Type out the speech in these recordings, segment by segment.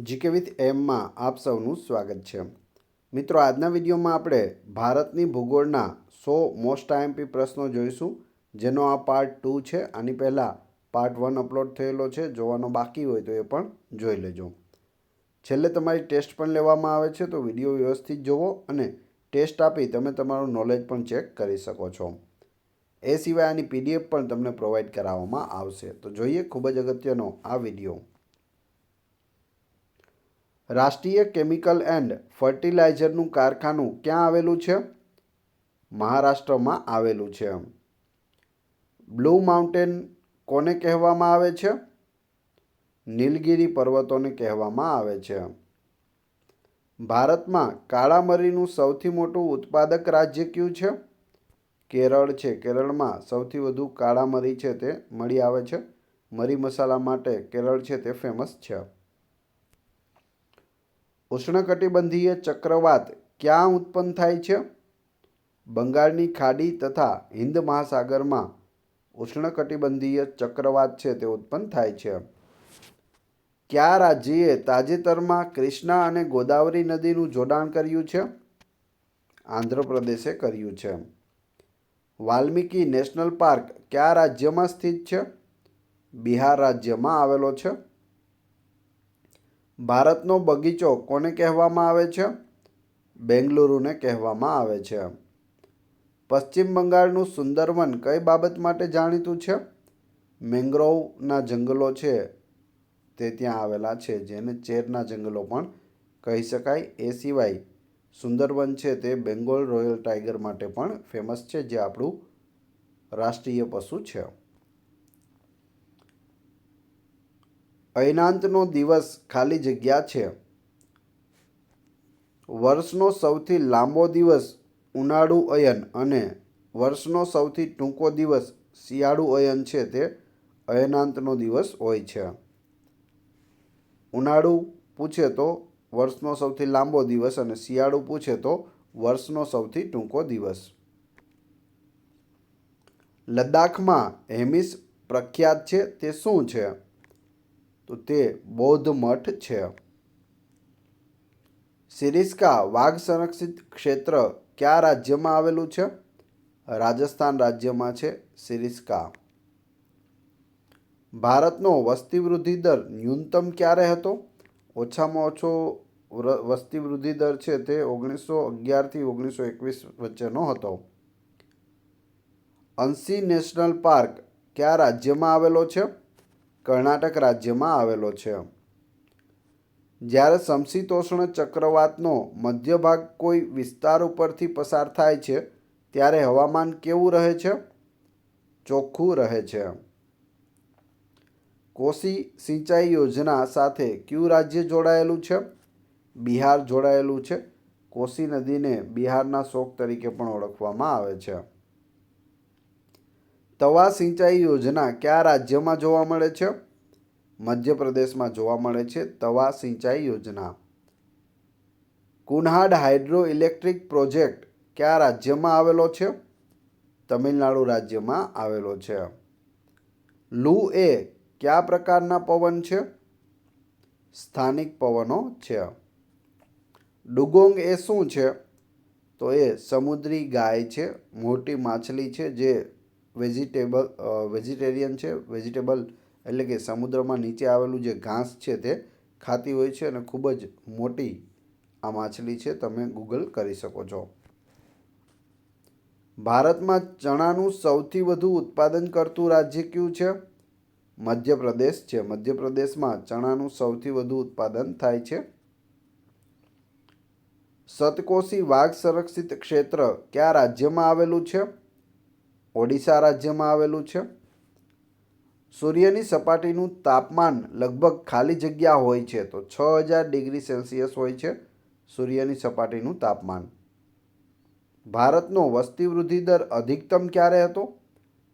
GK with એમમાં આપ સૌનું સ્વાગત છે. મિત્રો, આજના વિડીયોમાં આપણે ભારતની ભૂગોળના 100 મોસ્ટ આઈએમપી પ્રશ્નો જોઈશું, જેનો આ પાર્ટ 2 છે. આની પહેલાં પાર્ટ 1 અપલોડ થયેલો છે. જોવાનો બાકી હોય તો એ પણ જોઈ લેજો. છેલ્લે તમારી ટેસ્ટ પણ લેવામાં આવે છે, તો વિડીયો વ્યવસ્થિત જોવો અને ટેસ્ટ આપી તમે તમારું નોલેજ પણ ચેક કરી શકો છો. એ સિવાય આની PDF પણ તમને પ્રોવાઈડ કરાવવામાં આવશે. તો જોઈએ ખૂબ જ અગત્યનો આ વિડીયો. રાષ્ટ્રીય કેમિકલ એન્ડ ફર્ટિલાઇઝરનું કારખાનું ક્યાં આવેલું છે? મહારાષ્ટ્રમાં આવેલું છે. બ્લુ માઉન્ટેન કોને કહેવામાં આવે છે? નીલગિરી પર્વતોને કહેવામાં આવે છે. ભારતમાં કાળા મરીનું સૌથી મોટું ઉત્પાદક રાજ્ય કયું છે? કેરળ છે. કેરળમાં સૌથી વધુ કાળા મરી છે તે મળી આવે છે. મરી મસાલા માટે કેરળ છે તે ફેમસ છે. ઉષ્ણકટિબંધીય ચક્રવાત ક્યાં ઉત્પન્ન થાય છે? બંગાળની ખાડી તથા હિન્દ મહાસાગરમાં ઉષ્ણકટિબંધીય ચક્રવાત છે તે ઉત્પન્ન થાય છે. કયા રાજ્યએ તાજેતરમાં કૃષ્ણા અને ગોદાવરી નદીનું જોડાણ કર્યું છે? આંધ્રપ્રદેશે કર્યું છે. વાલ્મીકી નેશનલ પાર્ક કયા રાજ્યમાં સ્થિત છે? બિહાર રાજ્યમાં આવેલો છે. ભારતનો બગીચો કોને કહેવામાં આવે છે? બેંગલુરુને કહેવામાં આવે છે. પશ્ચિમ બંગાળનું સુંદરવન કઈ બાબત માટે જાણીતું છે? મેંગ્રોવના જંગલો છે તે ત્યાં આવેલા છે, જેને ચેરના જંગલો પણ કહી શકાય. એ સિવાય સુંદરવન છે તે બેંગોલ રોયલ ટાઈગર માટે પણ ફેમસ છે, જે આપણું રાષ્ટ્રીય પશુ છે. અયનાંતનો દિવસ ખાલી જગ્યા છે. વર્ષનો સૌથી લાંબો દિવસ ઉનાળુ અયન અને વર્ષનો સૌથી ટૂંકો દિવસ શિયાળુ અયન છે તે અયનાંતનો દિવસ હોય છે. ઉનાળુ પૂછે તો વર્ષનો સૌથી લાંબો દિવસ અને શિયાળુ પૂછે તો વર્ષનો સૌથી ટૂંકો દિવસ. લદ્દાખમાં હેમિસ પ્રખ્યાત છે તે શું છે? તો તે બૌદ્ધ મઠ છે. સિરિસ્કા વાઘ સંરક્ષિત ક્ષેત્ર કયા રાજ્યમાં આવેલું છે? રાજસ્થાન રાજ્યમાં છે સિરિસ્કા. ભારતનો વસ્તી વૃદ્ધિ દર ન્યૂનતમ ક્યારે હતો? ઓછામાં ઓછો વસ્તી વૃદ્ધિ દર છે તે 1911થી 1921 વચ્ચેનો હતો. અંશી નેશનલ પાર્ક કયા રાજ્યમાં આવેલો છે? કર્ણાટક રાજ્યમાં આવેલો છે. જ્યારે સમશીતોષ્ણ ચક્રવાતનો મધ્ય ભાગ કોઈ વિસ્તાર ઉપરથી પસાર થાય છે ત્યારે હવામાન કેવું રહે છે? ચોખ્ખું રહે છે. કોસી સિંચાઈ યોજના સાથે કયું રાજ્ય જોડાયેલું છે? બિહાર જોડાયેલું છે. કોસી નદીને બિહારના શોક તરીકે પણ ઓળખવામાં આવે છે. તવા સિંચાઈ યોજના કયા રાજ્યમાં જોવા મળે છે? મધ્યપ્રદેશમાં જોવા મળે છે તવા સિંચાઈ યોજના. કુનહાડ હાઇડ્રો ઇલેક્ટ્રિક પ્રોજેક્ટ કયા રાજ્યમાં આવેલો છે? તમિલનાડુ રાજ્યમાં આવેલો છે. લૂ એ કયા પ્રકારના પવન છે? સ્થાનિક પવનો છે. ડુગોંગ એ શું છે? તો એ સમુદ્રી ગાય છે, મોટી માછલી છે જે વેજીટેરિયન છે. વેજીટેબલ એટલે કે સમુદ્રમાં નીચે આવેલું જે ઘાસ છે તે ખાતી હોય છે અને ખૂબ જ મોટી આ માછલી છે. તમે ગૂગલ કરી શકો છો. ભારતમાં ચણાનું સૌથી વધુ ઉત્પાદન કરતું રાજ્ય કયું છે? મધ્યપ્રદેશ છે. મધ્યપ્રદેશમાં ચણાનું સૌથી વધુ ઉત્પાદન થાય છે. સતકોશી વાઘ સંરક્ષિત ક્ષેત્ર કયા રાજ્યમાં આવેલું છે? ઓડિશા રાજ્યમાં આવેલું છે. સૂર્યની સપાટીનું તાપમાન લગભગ ખાલી જગ્યા હોય છે તો 6000 ડિગ્રી સેલ્સિયસ હોય છે સૂર્યની સપાટીનું તાપમાન. ભારતનો વસ્તી વૃદ્ધિ દર અધિકતમ ક્યારે હતો?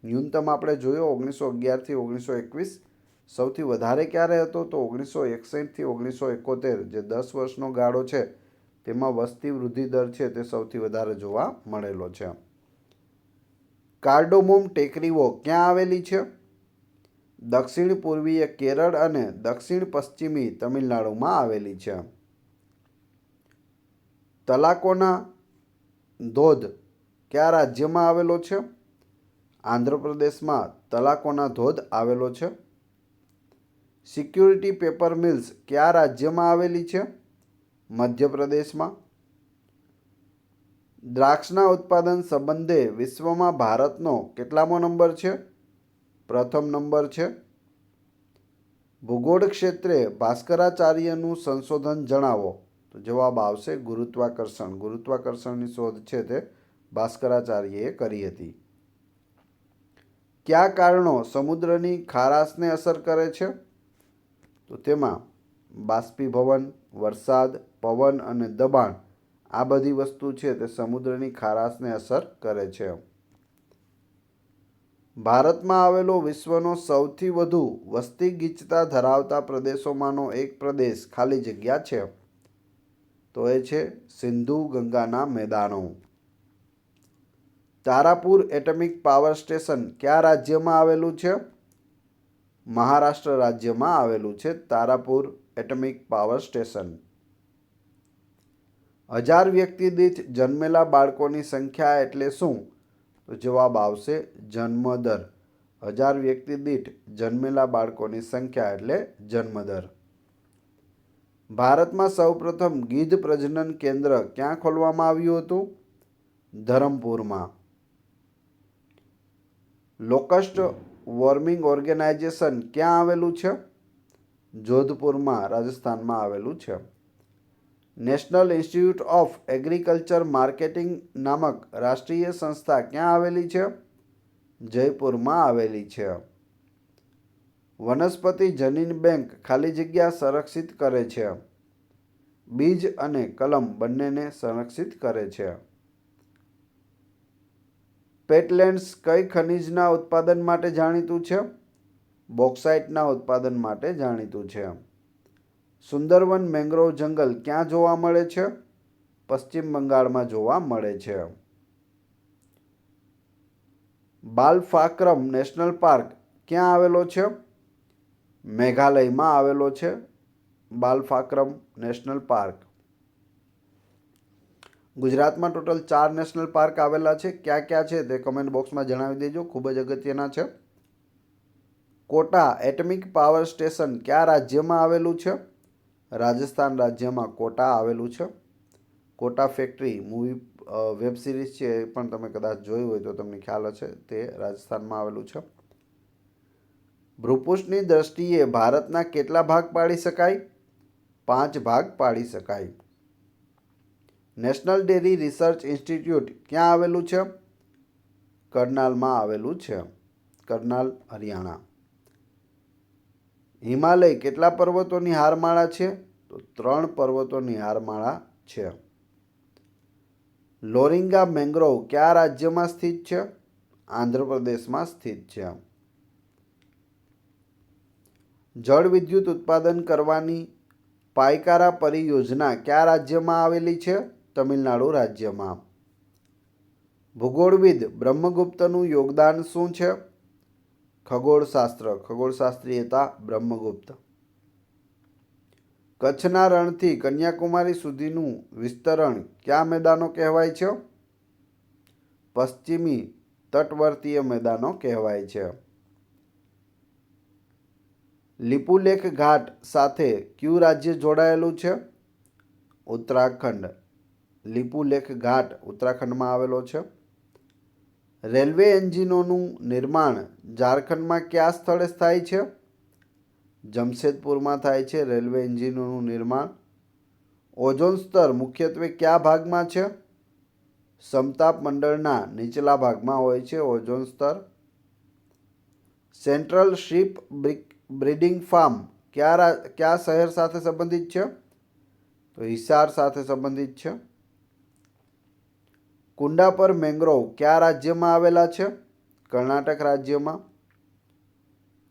ન્યૂનતમ આપણે જોયો 1911થી 1921. સૌથી વધારે ક્યારે હતો? તો 1961થી 1971, જે 10 વર્ષનો ગાળો છે તેમાં વસ્તી વૃદ્ધિ દર છે તે સૌથી વધારે જોવા મળેલો છે. કાર્ડોમોમ ટેકરીઓ ક્યાં આવેલી છે? દક્ષિણ પૂર્વીય કેરળ અને દક્ષિણ પશ્ચિમી તમિલનાડુમાં આવેલી છે. તલાકોના ધોધ કયા રાજ્યમાં આવેલો છે? આંધ્રપ્રદેશમાં તલાકોના ધોધ આવેલો છે. સિક્યુરિટી પેપર મિલ્સ કયા રાજ્યમાં આવેલી છે? મધ્યપ્રદેશમાં. દ્રાક્ષના ઉત્પાદન સંબંધે વિશ્વમાં ભારતનો કેટલામો નંબર છે? પ્રથમ નંબર છે. ભૂગોળ ક્ષેત્રે ભાસ્કરાચાર્યનું સંશોધન જણાવો. તો જવાબ આવશે ગુરુત્વાકર્ષણ. ગુરુત્વાકર્ષણની શોધ છે તે ભાસ્કરાચાર્યએ કરી હતી. કયા કારણો સમુદ્રની ખારાશને અસર કરે છે? તો તેમાં બાષ્પીભવન, વરસાદ, પવન અને દબાણ આ બધી વસ્તુ છે તે સમુદ્રની ખારાશને અસર કરે છે. ભારતમાં આવેલો વિશ્વનો સૌથી વધુ વસ્તી ગીચતા ધરાવતા પ્રદેશોમાંનો એક પ્રદેશ ખાલી જગ્યા છે. તો એ છે સિંધુ ગંગાના મેદાનો. તારાપુર એટમિક પાવર સ્ટેશન કયા રાજ્યમાં આવેલું છે? મહારાષ્ટ્ર રાજ્યમાં આવેલું છે તારાપુર એટમિક પાવર સ્ટેશન. 1000 વ્યક્તિ દીઠ જન્મેલા બાળકોની સંખ્યા એટલે શું? તો જવાબ આવશે જન્મદર. 1000 વ્યક્તિ દીઠ જન્મેલા બાળકોની સંખ્યા એટલે જન્મદર. ભારતમાં સૌપ્રથમ ગીધ પ્રજનન કેન્દ્ર ક્યાં ખોલવામાં આવ્યું હતું? ધરમપુરમાં. લોકસ્ટ વોર્મિંગ ઓર્ગેનાઇઝેશન ક્યાં આવેલું છે? જોધપુરમાં, રાજસ્થાનમાં આવેલું છે. National institute of agriculture marketing નામક રાષ્ટ્રીય સંસ્થા ક્યાં આવેલી છે? જયપુરમાં આવેલી છે. વનસ્પતિ જનીન બેંક ખાલી જગ્યા સંરક્ષિત કરે છે. બીજ અને કલમ બંનેને સંરક્ષિત કરે છે. પેટલેન્ડ્સ કઈ ખનિજના ઉત્પાદન માટે જાણીતું છે? બોક્સાઇટના ઉત્પાદન માટે જાણીતું છે. સુંદરવન મેંગ્રોવ જંગલ ક્યાં જોવા મળે છે? પશ્ચિમ બંગાળમાં જોવા મળે છે. બાલફાક્રમ નેશનલ પાર્ક ક્યાં આવેલો છે? મેઘાલયમાં આવેલો છે બાલફાક્રમ નેશનલ પાર્ક. ગુજરાતમાં ટોટલ 4 નેશનલ પાર્ક આવેલા છે. ક્યાં ક્યાં છે તે કમેન્ટ બોક્સમાં જણાવી દેજો, ખૂબ જ અગત્યના છે. કોટા એટમિક પાવર સ્ટેશન કયા રાજ્યમાં આવેલું છે? રાજસ્થાન રાજ્યમાં કોટા આવેલું છે. Kota factory movie web series છે એ પણ તમે કદાચ જોઈ હોય તો તમને ખ્યાલ હશે. તે રાજસ્થાનમાં આવેલું છે. ભૂપૃષ્ઠની દ્રષ્ટિએ ભારતના કેટલા ભાગ પાડી શકાય? 5 ભાગ પાડી શકાય. નેશનલ ડેરી રિસર્ચ ઇન્સ્ટિટ્યૂટ ક્યાં આવેલું છે? કરનાલમાં આવેલું છે. કરનાલ, હરિયાણા. હિમાલય કેટલા પર્વતોની હારમાળા છે? તો 3 પર્વતોની હારમાળા છે. લોરિંગા મેંગ્રોવ કયા રાજ્યમાં સ્થિત છે? આંધ્રપ્રદેશમાં સ્થિત છે. જળ વિદ્યુત ઉત્પાદન કરવાની પાયકારા પરિયોજના કયા રાજ્યમાં આવેલી છે? તમિલનાડુ રાજ્યમાં. ભૂગોળવિદ બ્રહ્મગુપ્તનું યોગદાન શું છે? ખગોળશાસ્ત્ર. ખગોળશાસ્ત્રી હતા બ્રહ્મગુપ્ત. કચ્છના રણથી કન્યાકુમારી સુધીનું વિસ્તરણ કયા મેદાનો કહેવાય છે? પશ્ચિમી તટવર્તીય મેદાનો કહેવાય છે. લિપુલેખ ઘાટ સાથે કયું રાજ્ય જોડાયેલું છે? ઉત્તરાખંડ. લિપુલેખ ઘાટ ઉત્તરાખંડમાં આવેલો છે. રેલવે એન્જિનોનું નિર્માણ ઝારખંડમાં કયા સ્થળે થાય છે? જમશેદપુરમાં થાય છે રેલવે એન્જિનોનું નિર્માણ. ઓઝોન સ્તર મુખ્યત્વે કયા ભાગમાં છે? સમતાપ મંડળના નીચલા ભાગમાં હોય છે ઓઝોન સ્તર. સેન્ટ્રલ શીપ બ્રીડિંગ ફાર્મ કયા શહેર સાથે સંબંધિત છે? તો હિસાર સાથે સંબંધિત છે. કુંડાપર મેંગ્રોવ કયા રાજ્યમાં આવેલા છે? કર્ણાટક રાજ્યમાં.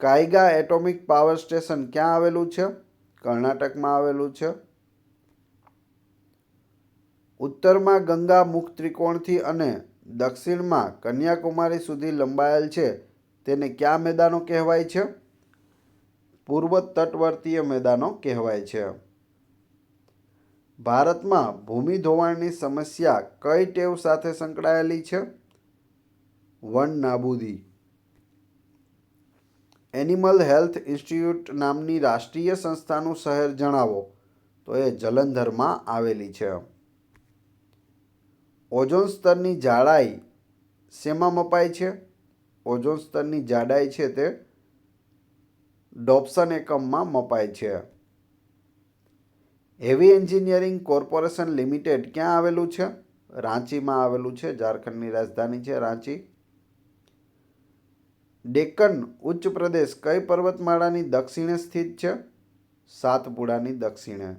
કાયગા એટોમિક પાવર સ્ટેશન ક્યાં આવેલું છે? કર્ણાટકમાં આવેલું છે. ઉત્તરમાં ગંગા મુખ ત્રિકોણથી અને દક્ષિણમાં કન્યાકુમારી સુધી લંબાયેલ છે તેને કયા મેદાનો કહેવાય છે? પૂર્વ તટવર્તીય મેદાનો કહેવાય છે. ભારતમાં ભૂમિ ધોવાણની સમસ્યા કઈ ટેવ સાથે સંકળાયેલી છે? વન નાબૂદી. એનિમલ હેલ્થ ઇન્સ્ટિટ્યૂટ નામની રાષ્ટ્રીય સંસ્થાનું શહેર જણાવો. તો એ જલંધરમાં આવેલી છે. ઓઝોન સ્તરની જાડાઈ શેમાં મપાય છે? ઓઝોન સ્તરની જાડાઈ છે તે ડોપ્સન એકમમાં મપાય છે. હેવી એન્જિનિયરિંગ કોર્પોરેશન લિમિટેડ ક્યાં આવેલું છે? રાંચીમાં આવેલું છે. ઝારખંડની રાજધાની છે રાંચી. ડેક્કન ઉચ્ચ પ્રદેશ કઈ પર્વતમાળાની દક્ષિણે સ્થિત છે? સાતપુડાની દક્ષિણે.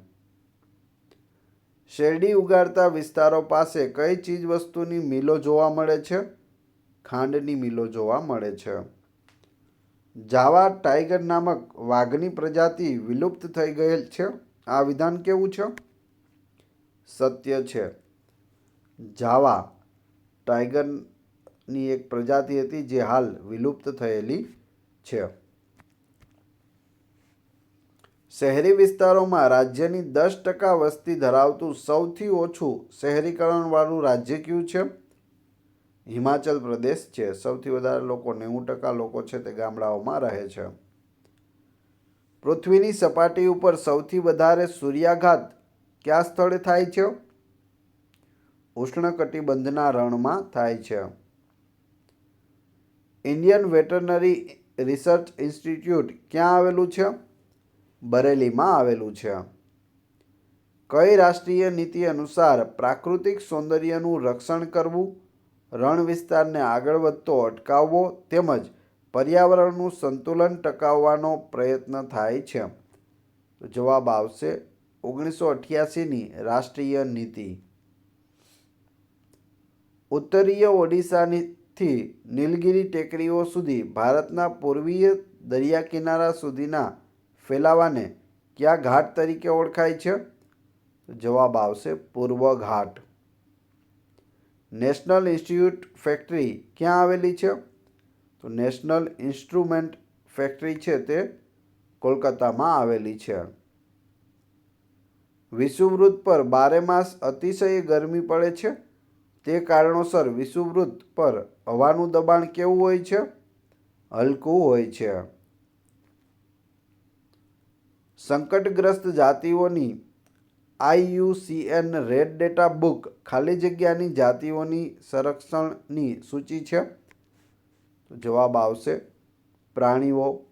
શેરડી ઉગાડતા વિસ્તારો પાસે કઈ ચીજવસ્તુની મિલો જોવા મળે છે? ખાંડની મિલો જોવા મળે છે. જાવા ટાઈગર નામક વાઘની પ્રજાતિ વિલુપ્ત થઈ ગયેલ છે. આ વિધાન કેવું છે? સત્ય છે. જાવા ટાઈગરની એક પ્રજાતિ હતી જે હાલ વિલુપ્ત થયેલી છે. શહેરી વિસ્તારોમાં રાજ્યની 10% વસ્તી ધરાવતું સૌથી ઓછું શહેરીકરણવાળું રાજ્ય કયું છે? હિમાચલ પ્રદેશ છે. સૌથી વધારે લોકો 90% લોકો છે તે ગામડાઓમાં રહે છે. પૃથ્વીની સપાટી ઉપર સૌથી વધારે સૂર્યાઘાત કયા સ્થળે થાય છે? ઉષ્ણકટિબંધના રણમાં થાય છે. ઇન્ડિયન વેટરનરી રિસર્ચ ઇન્સ્ટિટ્યૂટ ક્યાં આવેલું છે? બરેલીમાં આવેલું છે. કઈ રાષ્ટ્રીય નીતિ અનુસાર પ્રાકૃતિક સૌંદર્યનું રક્ષણ કરવું, રણ વિસ્તારને આગળ વધતો અટકાવવો તેમજ પર્યાવરણનું સંતુલન ટકાવવાનો પ્રયત્ન થાય છે? તો જવાબ આવશે 1988ની રાષ્ટ્રીય નીતિ. ઉત્તરીય ઓડિશાથી નીલગિરી ટેકરીઓ સુધી ભારતના પૂર્વીય દરિયા કિનારા સુધીના ફેલાવાને કયા ઘાટ તરીકે ઓળખાય છે? જવાબ આવશે પૂર્વ ઘાટ. નેશનલ ઇન્સ્ટિટ્યૂટ ફેક્ટરી ક્યાં આવેલી છે? તો નેશનલ ઇન્સ્ટ્રુમેન્ટ ફેક્ટરી છે તે કોલકાતામાં આવેલી છે. વિષુવવૃત્ત પર 12 માસ અતિશય ગરમી પડે છે. તે કારણોસર વિષુવવૃત્ત પર હવાનું દબાણ કેવું હોય છે? હલકું હોય છે. સંકટગ્રસ્ત જાતિઓની IUCN રેડ ડેટા બુક ખાલી જગ્યાની જાતિઓની સંરક્ષણની સૂચિ છે? જવાબ આવશે પ્રાણીઓ,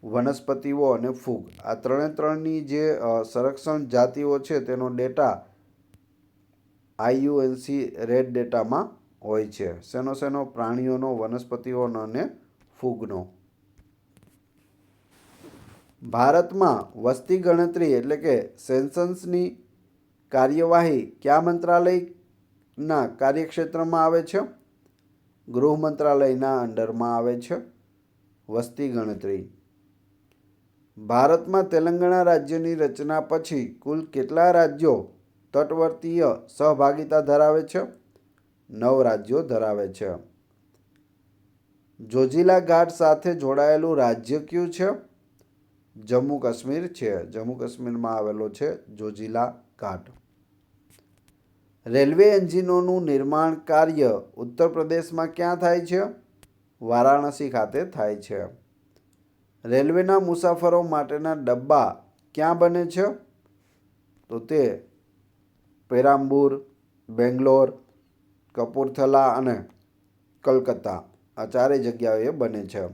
વનસ્પતિઓ અને ફૂગ. આ ત્રણની જે સંરક્ષણ જાતિઓ છે તેનો ડેટા IUCN રેડ ડેટામાં હોય છે. શેનો? પ્રાણીઓનો, વનસ્પતિઓનો અને ફૂગનો. ભારતમાં વસ્તી ગણતરી એટલે કે સેન્સસની કાર્યવાહી કયા મંત્રાલયના કાર્યક્ષેત્રમાં આવે છે? ગૃહ મંત્રાલયના અંડરમાં આવે છે વસ્તી ગણતરી. ભારતમાં તેલંગાણા રાજ્યની રચના પછી કુલ કેટલા રાજ્યો તટવર્તીય સહભાગિતા ધરાવે છે? 9 રાજ્યો ધરાવે છે. જોજીલા ઘાટ સાથે જોડાયેલું રાજ્ય કયું છે? જમ્મુ કાશ્મીર છે. જમ્મુ કાશ્મીરમાં આવેલો છે જોજીલા ઘાટ. રેલવે એન્જિનોનું નિર્માણ કાર્ય ઉત્તર પ્રદેશમાં ક્યાં થાય છે? વારાણસી ખાતે થાય છે. રેલવેના મુસાફરો માટેના ડબ્બા ક્યાં બને છે? તો તે પેરામ્બૂર, બેંગ્લોર, કપૂરથલા અને કલકત્તા આ ચારેય જગ્યાએ બને છે.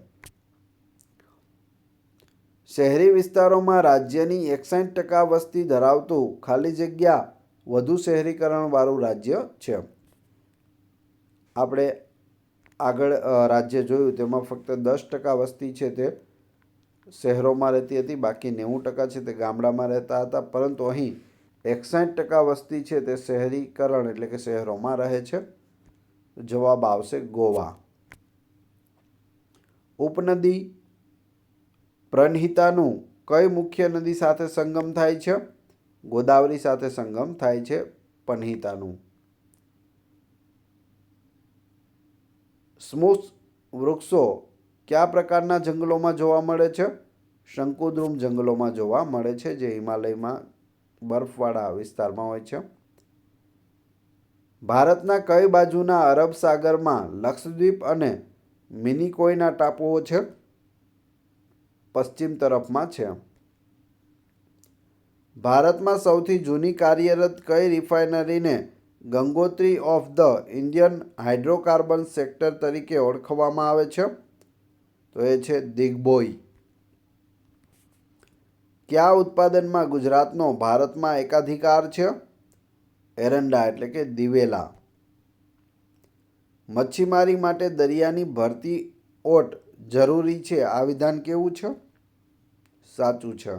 શહેરી વિસ્તારોમાં રાજ્યની 61% વસ્તી ધરાવતું ખાલી જગ્યા વધુ શહેરીકરણવાળું રાજ્ય છે. આપણે આગળ રાજ્ય જોયું તેમાં ફક્ત 10% વસ્તી છે તે શહેરોમાં રહેતી હતી, બાકી 90% છે તે ગામડામાં રહેતા હતા. પરંતુ અહીં 61% વસ્તી છે તે શહેરીકરણ એટલે કે શહેરોમાં રહે છે. જવાબ આવશે ગોવા. ઉપનદી પ્रणहिताનું કઈ મુખ્ય નદી સાથે સંગમ થાય છે? ગોદાવરી સાથે સંગમ થાય છે પ્रणहिताનું. સ્મૃત વૃક્ષો કયા પ્રકારના જંગલોમાં જોવા મળે છે? શંકુદ્રુમ જંગલોમાં જોવા મળે છે, જે હિમાલયમાં બરફવાળા વિસ્તારમાં હોય છે. ભારતના કઈ બાજુના અરબ સાગરમાં લક્ષદ્વીપ અને મિનિકોયના ટાપુઓ છે? પશ્ચિમ તરફમાં છે. ભારતમાં સૌથી જૂની કાર્યરત કઈ રિફાઇનરીને Gangotri of the Indian hydrocarbon sector તરીકે ઓળખવામાં આવે છે? તો એ છે દિગ્બોઈ. કયા ઉત્પાદનમાં ગુજરાતનો ભારતમાં એકાધિકાર છે? એરંડા એટલે કે દિવેલા. મચ્છીમારી માટે દરિયાની ભરતી ઓટ જરૂરી છે, આ વિધાન કેવું છે? સાચું છે.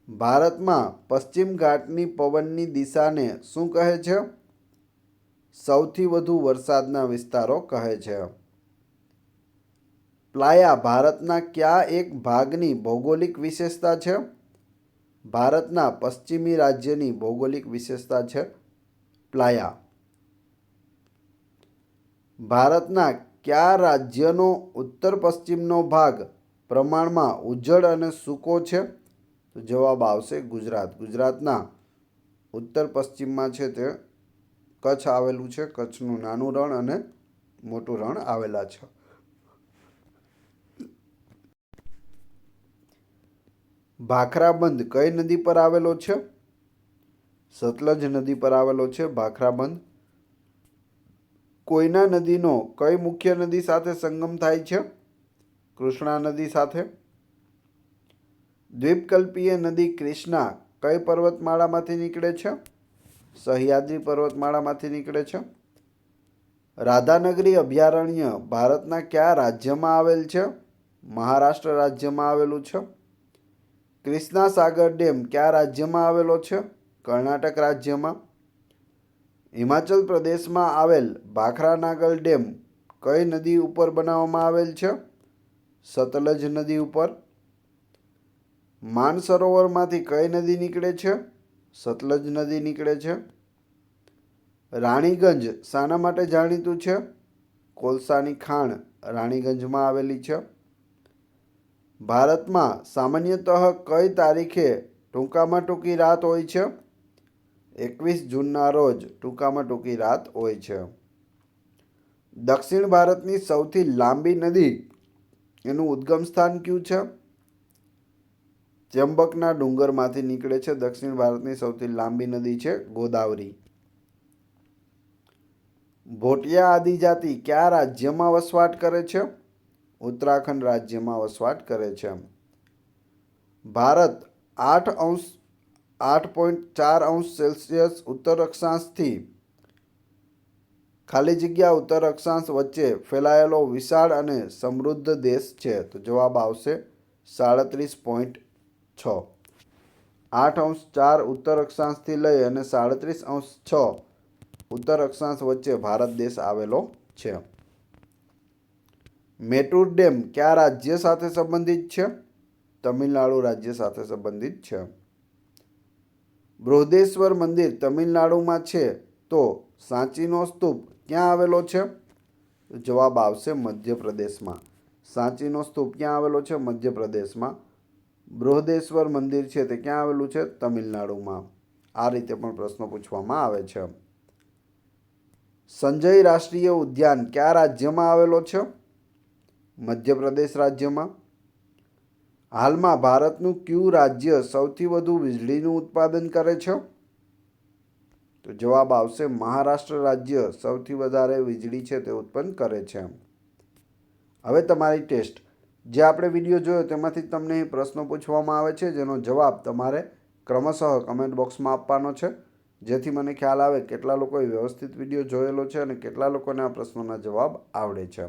ભારતમાં પશ્ચિમ ઘાટની પવનની દિશાને શું કહે છે? સૌથી વધુ વરસાદના વિસ્તારો કહે છે. પ્લાયા ભારતના કયા એક ભાગની ભૌગોલિક વિશેષતા છે? ભારતના પશ્ચિમી રાજ્યની ભૌગોલિક વિશેષતા છે પ્લાયા. ભારતના કયા રાજ્યનો ઉત્તર પશ્ચિમનો ભાગ પ્રમાણમાં ઉજ્જડ અને સૂકો છે? તો જવાબ આવશે ગુજરાત. ગુજરાતના ઉત્તર પશ્ચિમમાં છે તે કચ્છ આવેલું છે. કચ્છનું નાનું રણ અને મોટું રણ આવેલા છે. ભાખરાબંધ કઈ નદી પર આવેલો છે? સતલજ નદી પર આવેલો છે ભાખરાબંધ. કોયના નદીનો કઈ મુખ્ય નદી સાથે સંગમ થાય છે? કૃષ્ણા નદી સાથે. દ્વીપકલ્પીય નદી ક્રિષ્ના કઈ પર્વતમાળામાંથી નીકળે છે? સહ્યાદ્રી પર્વતમાળામાંથી નીકળે છે. રાધાનગરી અભયારણ્ય ભારતના કયા રાજ્યમાં આવેલ છે? મહારાષ્ટ્ર રાજ્યમાં આવેલું છે. ક્રિષ્ના સાગર ડેમ કયા રાજ્યમાં આવેલો છે? કર્ણાટક રાજ્યમાં. હિમાચલ પ્રદેશમાં આવેલ ભાખરાનાગલ ડેમ કઈ નદી ઉપર બનાવવામાં આવેલ છે? સતલજ નદી ઉપર. માનસરોવરમાંથી કઈ નદી નીકળે છે? સતલજ નદી નીકળે છે. રાણીગંજ શાના માટે જાણીતું છે? કોલસાની ખાણ રાણીગંજમાં આવેલી છે. ભારતમાં સામાન્યતઃ કઈ તારીખે ટૂંકામાં ટૂંકી રાત હોય છે? 21 જૂનના રોજ ટૂંકામાં ટૂંકી રાત હોય છે. દક્ષિણ ભારતની સૌથી લાંબી નદી એનું ઉદ્ગમ સ્થાન કયું છે? ત્ર્યંબકના ડુંગરમાંથી નીકળે છે. દક્ષિણ ભારતની સૌથી લાંબી નદી છે ગોદાવરી. ભોટિયા આદિજાતિ કયા રાજ્યમાં વસવાટ કરે છે? ઉત્તરાખંડ રાજ્યમાં વસવાટ કરે છે. ભારત 8.4° ઉત્તર અક્ષાંશથી ખાલી જગ્યા ઉત્તર અક્ષાંશ વચ્ચે ફેલાયેલો વિશાળ અને સમૃદ્ધ દેશ છે. તો જવાબ આવશે 37.6. 8.4 ઉત્તર અક્ષાંશથી લઈ અને 37.6 ઉત્તર અક્ષાંશ વચ્ચે ભારત દેશ આવેલો છે. મેટુર ડેમ કયા રાજ્ય સાથે સંબંધિત છે? તમિલનાડુ રાજ્ય સાથે સંબંધિત છે. બૃહદેશ્વર મંદિર તમિલનાડુમાં છે, તો સાંચીનો સ્તૂપ ક્યાં આવેલો છે? જવાબ આવશે મધ્યપ્રદેશમાં. સાંચીનો સ્તૂપ ક્યાં આવેલો છે? મધ્યપ્રદેશમાં. બૃહદેશ્વર મંદિર છે તે ક્યાં આવેલું છે? તમિલનાડુમાં. આ રીતે પણ પ્રશ્નો પૂછવામાં આવે છે. સંજય રાષ્ટ્રીય ઉદ્યાન કયા રાજ્યમાં આવેલો છે? મધ્યપ્રદેશ રાજ્યમાં. હાલમાં ભારતનું કયું રાજ્ય સૌથી વધુ વીજળીનું ઉત્પાદન કરે છે? તો જવાબ આવશે મહારાષ્ટ્ર રાજ્ય સૌથી વધારે વીજળી છે તે ઉત્પન્ન કરે છે. હવે તમારી ટેસ્ટ. જે આપણે વિડીયો જોયો તેમાંથી તમને પ્રશ્નો પૂછવામાં આવે છે, જેનો જવાબ તમારે ક્રમશઃ કમેન્ટ બોક્સમાં આપવાનો છે, જેથી મને ખ્યાલ આવે કેટલા લોકોએ વ્યવસ્થિત વિડીયો જોયેલો છે અને કેટલા લોકોને આ પ્રશ્નોના જવાબ આવડે છે.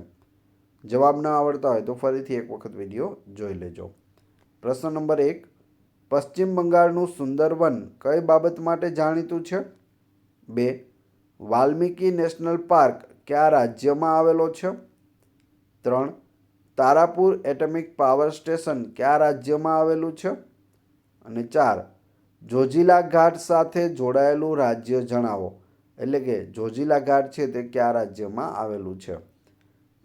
જવાબ ન આવડતા હોય તો ફરીથી એક વખત વિડીયો જોઈ લેજો. પ્રશ્ન નંબર 1. પશ્ચિમ બંગાળનું સુંદરવન કઈ બાબત માટે જાણીતું છે? 2. વાલ્મીકી નેશનલ પાર્ક કયા રાજ્યમાં આવેલો છે? 3. તારાપુર એટમિક પાવર સ્ટેશન કયા રાજ્યમાં આવેલું છે? અને 4. જોજીલા ઘાટ સાથે જોડાયેલું રાજ્ય જણાવો. એટલે કે જોજીલા ઘાટ છે તે કયા રાજ્યમાં આવેલું છે?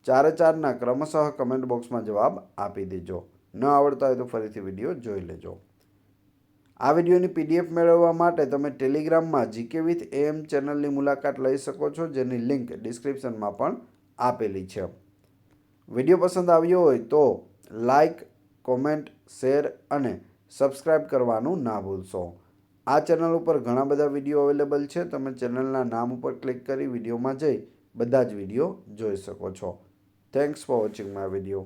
ચારે ચારના ક્રમશઃ કમેન્ટ બોક્સમાં જવાબ આપી દેજો. ન આવડતા હોય તો ફરીથી વિડીયો જોઈ લેજો. આ વિડીયોની PDF મેળવવા માટે તમે ટેલિગ્રામમાં GK with AM ચેનલની મુલાકાત લઈ શકો છો, જેની લિંક ડિસ્ક્રિપ્શનમાં પણ આપેલી છે. વિડીયો પસંદ આવ્યો હોય તો લાઈક, કોમેન્ટ, શેર અને સબસ્ક્રાઈબ કરવાનું ના ભૂલશો. આ ચેનલ ઉપર ઘણા બધા વિડીયો અવેલેબલ છે. તમે ચેનલના નામ ઉપર ક્લિક કરી વિડીયોમાં જઈ બધા જ વિડીયો જોઈ શકો છો. Thanks for watching my video.